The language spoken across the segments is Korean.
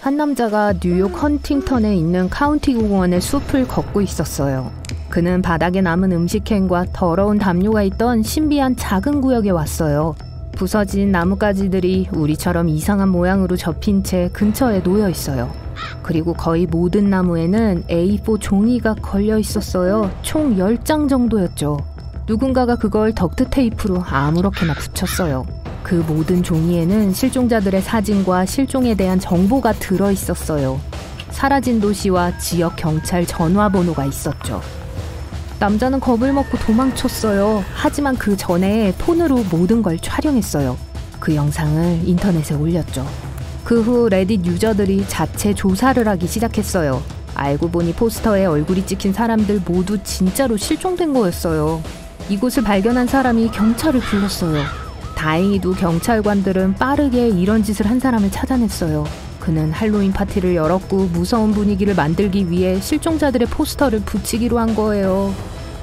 한 남자가 뉴욕 헌팅턴에 있는 카운티 공원의 숲을 걷고 있었어요. 그는 바닥에 남은 음식캔과 더러운 담요가 있던 신비한 작은 구역에 왔어요. 부서진 나뭇가지들이 우리처럼 이상한 모양으로 접힌 채 근처에 놓여 있어요. 그리고 거의 모든 나무에는 A4 종이가 걸려 있었어요. 총 10장 정도였죠. 누군가가 그걸 덕트 테이프로 아무렇게나 붙였어요. 그 모든 종이에는 실종자들의 사진과 실종에 대한 정보가 들어 있었어요. 사라진 도시와 지역 경찰 전화번호가 있었죠. 남자는 겁을 먹고 도망쳤어요. 하지만 그 전에 폰으로 모든 걸 촬영했어요. 그 영상을 인터넷에 올렸죠. 그 후 레딧 유저들이 자체 조사를 하기 시작했어요. 알고 보니 포스터에 얼굴이 찍힌 사람들 모두 진짜로 실종된 거였어요. 이곳을 발견한 사람이 경찰을 불렀어요. 다행히도 경찰관들은 빠르게 이런 짓을 한 사람을 찾아냈어요. 그는 할로윈 파티를 열었고 무서운 분위기를 만들기 위해 실종자들의 포스터를 붙이기로 한 거예요.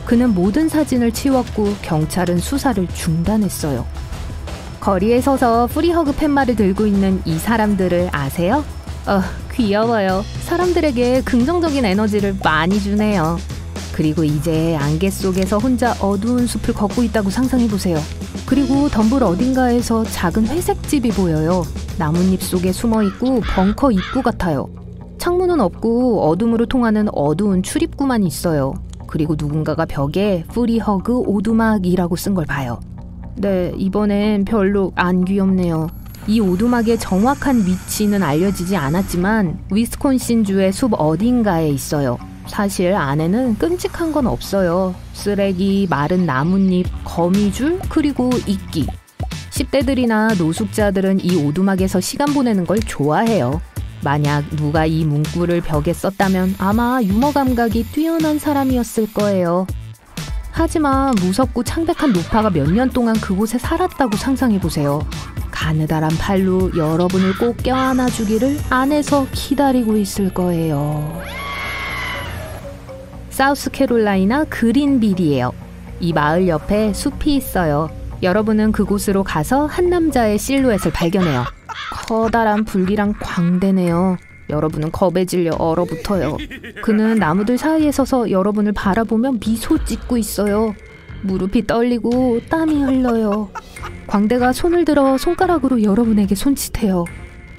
그는 모든 사진을 치웠고 경찰은 수사를 중단했어요. 거리에 서서 프리허그 팻말을 들고 있는 이 사람들을 아세요? 귀여워요. 사람들에게 긍정적인 에너지를 많이 주네요. 그리고 이제 안개 속에서 혼자 어두운 숲을 걷고 있다고 상상해보세요. 그리고 덤불 어딘가에서 작은 회색집이 보여요. 나뭇잎 속에 숨어있고 벙커 입구 같아요. 창문은 없고 어둠으로 통하는 어두운 출입구만 있어요. 그리고 누군가가 벽에 프리허그 오두막이라고 쓴 걸 봐요. 네, 이번엔 별로 안 귀엽네요. 이 오두막의 정확한 위치는 알려지지 않았지만 위스콘신주의 숲 어딘가에 있어요. 사실 안에는 끔찍한 건 없어요. 쓰레기, 마른 나뭇잎, 거미줄, 그리고 이끼. 10대들이나 노숙자들은 이 오두막에서 시간 보내는 걸 좋아해요. 만약 누가 이 문구를 벽에 썼다면 아마 유머 감각이 뛰어난 사람이었을 거예요. 하지만 무섭고 창백한 노파가 몇 년 동안 그곳에 살았다고 상상해보세요. 가느다란 팔로 여러분을 꼭 껴안아주기를 안에서 기다리고 있을 거예요. 사우스캐롤라이나 그린빌이에요. 이 마을 옆에 숲이 있어요. 여러분은 그곳으로 가서 한 남자의 실루엣을 발견해요. 커다란 불길한 광대네요. 여러분은 겁에 질려 얼어붙어요. 그는 나무들 사이에 서서 여러분을 바라보며 미소 짓고 있어요. 무릎이 떨리고 땀이 흘러요. 광대가 손을 들어 손가락으로 여러분에게 손짓해요.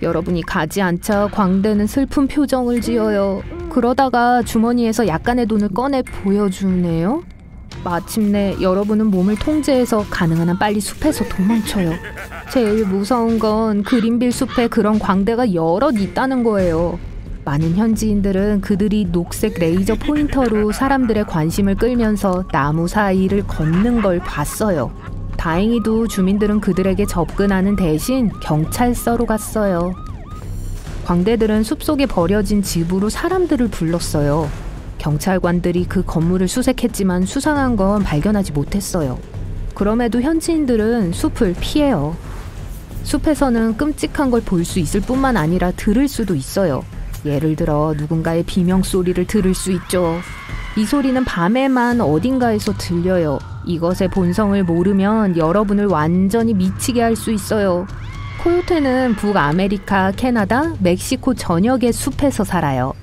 여러분이 가지 않자 광대는 슬픈 표정을 지어요. 그러다가 주머니에서 약간의 돈을 꺼내 보여주네요. 마침내 여러분은 몸을 통제해서 가능한 한 빨리 숲에서 도망쳐요. 제일 무서운 건 그린빌 숲에 그런 광대가 여럿 있다는 거예요. 많은 현지인들은 그들이 녹색 레이저 포인터로 사람들의 관심을 끌면서 나무 사이를 걷는 걸 봤어요. 다행히도 주민들은 그들에게 접근하는 대신 경찰서로 갔어요. 광대들은 숲속에 버려진 집으로 사람들을 불렀어요. 경찰관들이 그 건물을 수색했지만 수상한 건 발견하지 못했어요. 그럼에도 현지인들은 숲을 피해요. 숲에서는 끔찍한 걸 볼 수 있을 뿐만 아니라 들을 수도 있어요. 예를 들어 누군가의 비명소리를 들을 수 있죠. 이 소리는 밤에만 어딘가에서 들려요. 이것의 본성을 모르면 여러분을 완전히 미치게 할 수 있어요. 코요테는 북아메리카, 캐나다, 멕시코 전역의 숲에서 살아요.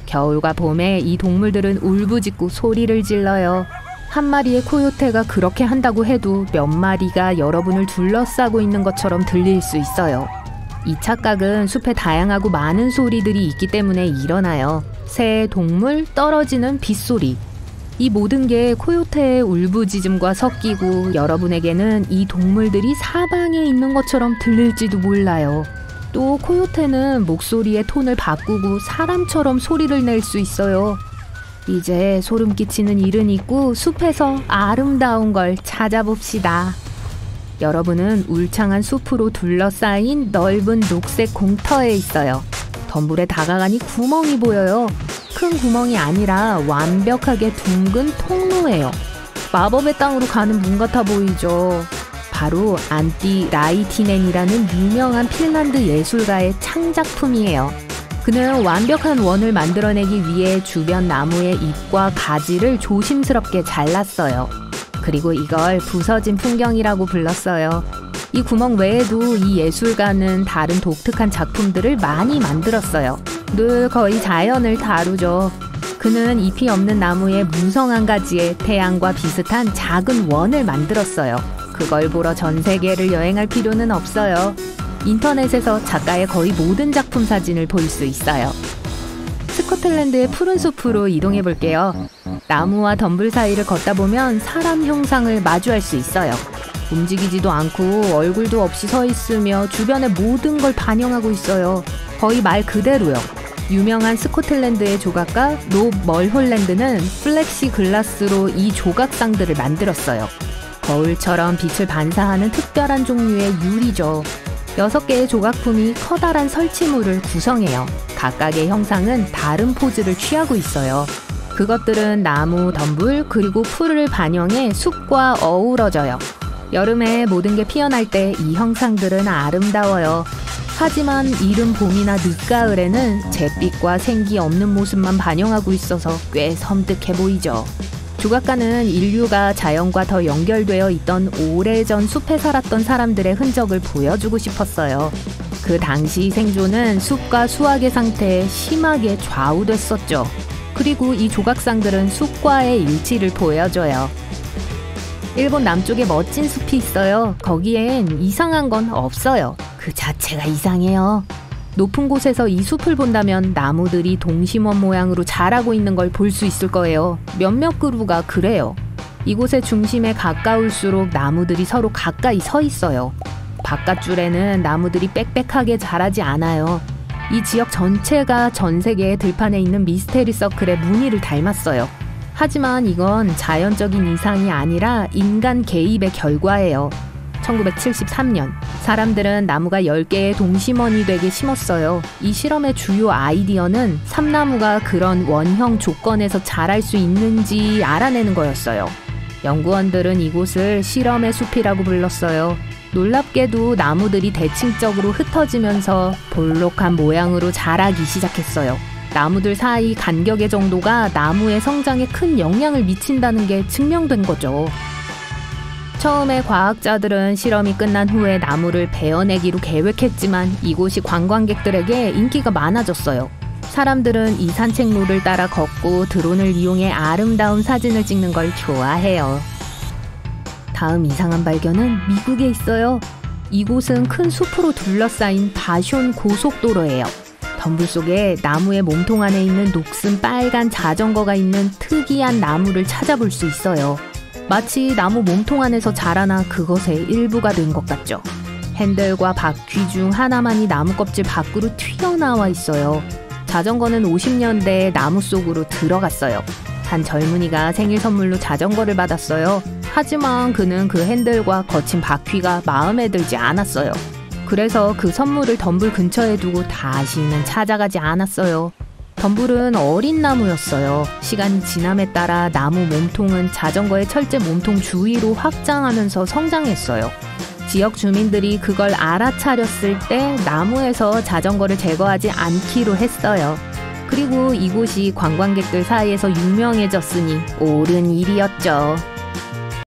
겨울과 봄에 이 동물들은 울부짖고 소리를 질러요. 한 마리의 코요테가 그렇게 한다고 해도 몇 마리가 여러분을 둘러싸고 있는 것처럼 들릴 수 있어요. 이 착각은 숲에 다양하고 많은 소리들이 있기 때문에 일어나요. 새, 동물, 떨어지는 빗소리. 이 모든 게 코요테의 울부짖음과 섞이고 여러분에게는 이 동물들이 사방에 있는 것처럼 들릴지도 몰라요. 또 코요테는 목소리의 톤을 바꾸고 사람처럼 소리를 낼 수 있어요. 이제 소름 끼치는 일은 있고 숲에서 아름다운 걸 찾아봅시다. 여러분은 울창한 숲으로 둘러싸인 넓은 녹색 공터에 있어요. 덤불에 다가가니 구멍이 보여요. 큰 구멍이 아니라 완벽하게 둥근 통로예요. 마법의 땅으로 가는 문 같아 보이죠. 바로 안티 라이티넨이라는 유명한 핀란드 예술가의 창작품이에요. 그는 완벽한 원을 만들어내기 위해 주변 나무의 잎과 가지를 조심스럽게 잘랐어요. 그리고 이걸 부서진 풍경이라고 불렀어요. 이 구멍 외에도 이 예술가는 다른 독특한 작품들을 많이 만들었어요. 늘 거의 자연을 다루죠. 그는 잎이 없는 나무의 무성한 가지에 태양과 비슷한 작은 원을 만들었어요. 그걸 보러 전 세계를 여행할 필요는 없어요. 인터넷에서 작가의 거의 모든 작품 사진을 볼 수 있어요. 스코틀랜드의 푸른 숲으로 이동해 볼게요. 나무와 덤불 사이를 걷다 보면 사람 형상을 마주할 수 있어요. 움직이지도 않고 얼굴도 없이 서 있으며 주변의 모든 걸 반영하고 있어요. 거의 말 그대로요. 유명한 스코틀랜드의 조각가 롭 멀홀랜드는 플렉시 글라스로 이 조각상들을 만들었어요. 거울처럼 빛을 반사하는 특별한 종류의 유리죠. 6개의 조각품이 커다란 설치물을 구성해요. 각각의 형상은 다른 포즈를 취하고 있어요. 그것들은 나무, 덤불, 그리고 풀을 반영해 숲과 어우러져요. 여름에 모든 게 피어날 때 이 형상들은 아름다워요. 하지만 이른 봄이나 늦가을에는 잿빛과 생기 없는 모습만 반영하고 있어서 꽤 섬뜩해 보이죠. 조각가는 인류가 자연과 더 연결되어 있던 오래전 숲에 살았던 사람들의 흔적을 보여주고 싶었어요. 그 당시 생존은 숲과 수확의 상태에 심하게 좌우됐었죠. 그리고 이 조각상들은 숲과의 일치를 보여줘요. 일본 남쪽에 멋진 숲이 있어요. 거기엔 이상한 건 없어요. 그 자체가 이상해요. 높은 곳에서 이 숲을 본다면 나무들이 동심원 모양으로 자라고 있는 걸 볼 수 있을 거예요. 몇몇 그루가 그래요. 이곳의 중심에 가까울수록 나무들이 서로 가까이 서 있어요. 바깥줄에는 나무들이 빽빽하게 자라지 않아요. 이 지역 전체가 전 세계의 들판에 있는 미스테리 서클의 무늬를 닮았어요. 하지만 이건 자연적인 이상이 아니라 인간 개입의 결과예요. 1973년 사람들은 나무가 10개의 동심원이 되게 심었어요. 이 실험의 주요 아이디어는 삼나무가 그런 원형 조건에서 자랄 수 있는지 알아내는 거였어요. 연구원들은 이곳을 실험의 숲이라고 불렀어요. 놀랍게도 나무들이 대칭적으로 흩어지면서 볼록한 모양으로 자라기 시작했어요. 나무들 사이 간격의 정도가 나무의 성장에 큰 영향을 미친다는 게 증명된 거죠. 처음에 과학자들은 실험이 끝난 후에 나무를 베어내기로 계획했지만 이곳이 관광객들에게 인기가 많아졌어요. 사람들은 이 산책로를 따라 걷고 드론을 이용해 아름다운 사진을 찍는 걸 좋아해요. 다음 이상한 발견은 미국에 있어요. 이곳은 큰 숲으로 둘러싸인 바숀 고속도로예요. 덤불 속에 나무의 몸통 안에 있는 녹슨 빨간 자전거가 있는 특이한 나무를 찾아볼 수 있어요. 마치 나무 몸통 안에서 자라나 그것의 일부가 된 것 같죠. 핸들과 바퀴 중 하나만이 나무 껍질 밖으로 튀어나와 있어요. 자전거는 50년대에 나무 속으로 들어갔어요. 한 젊은이가 생일 선물로 자전거를 받았어요. 하지만 그는 그 핸들과 거친 바퀴가 마음에 들지 않았어요. 그래서 그 선물을 덤불 근처에 두고 다시는 찾아가지 않았어요. 덤불은 어린 나무였어요. 시간이 지남에 따라 나무 몸통은 자전거의 철제 몸통 주위로 확장하면서 성장했어요. 지역 주민들이 그걸 알아차렸을 때 나무에서 자전거를 제거하지 않기로 했어요. 그리고 이곳이 관광객들 사이에서 유명해졌으니 옳은 일이었죠.